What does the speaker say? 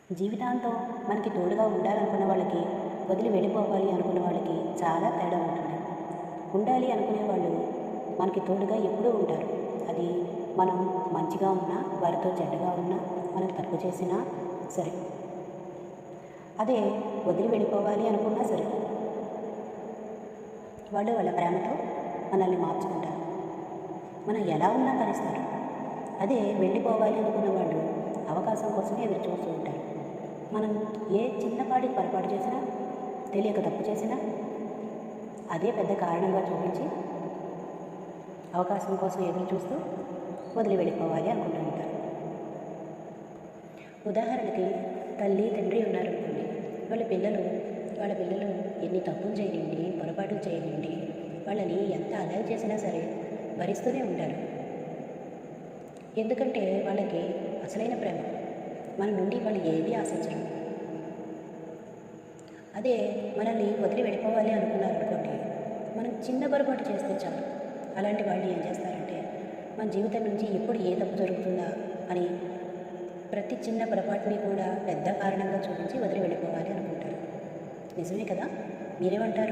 జీవితాంతం మనకి తోడుగా ఉండాలనుకున్న వాళ్ళకి, వదిలి వెళ్ళిపోవాలి అనుకున్న వాళ్ళకి చాలా తేడా ఉంటుంది. ఉండాలి అనుకునే వాళ్ళు మనకి తోడుగా ఎప్పుడూ ఉంటారు. అది మనం మంచిగా ఉన్నా, వారితో చెడ్డగా ఉన్నా, మనం తప్పు చేసినా సరే. అదే వదిలి వెళ్ళిపోవాలి అనుకున్నా సరే, వాళ్ళు వాళ్ళ ప్రేమతో మనల్ని మార్చుకుంటారు. మనం ఎలా ఉన్నా భరిస్తారు. అదే వెళ్ళిపోవాలి అనుకున్న వాళ్ళు అవకాశం కోసమే ఎదురు చూస్తూ ఉంటారు. మనం ఏ చిన్నపాటి పొరపాటు చేసినా, తెలియక తప్పు చేసినా అదే పెద్ద కారణంగా చూపించి అవకాశం కోసం ఎదురు చూస్తూ వదిలి వెళ్ళిపోవాలి అనుకుంటూ ఉంటారు. ఉదాహరణకి తల్లి తండ్రి ఉన్నారనుకోండి, వాళ్ళ పిల్లలు ఎన్ని తప్పులు చేయనివ్వండి, పొరపాట్లు చేయనివ్వండి, వాళ్ళని ఎంత అలర్ట్ చేసినా సరే భరిస్తూనే ఉంటారు. ఎందుకంటే వాళ్ళకి అసలైన ప్రేమ మన నుండి వాళ్ళు ఏది ఆశించరు. అదే మనల్ని వదిలి వెళ్ళిపోవాలి అనుకున్నారనుకోండి, మనం చిన్న పొరపాటు చేస్తే చాలు, అలాంటి వాళ్ళు ఏం చేస్తారంటే మన జీవితం నుంచి ఎప్పుడు ఏ తప్పు జరుగుతుందా అని ప్రతి చిన్న పొరపాటుని కూడా పెద్ద కారణంగా చూపించి వదిలి వెళ్ళిపోవాలి అనుకుంటారు. నిజమే కదా? మీరేమంటారు?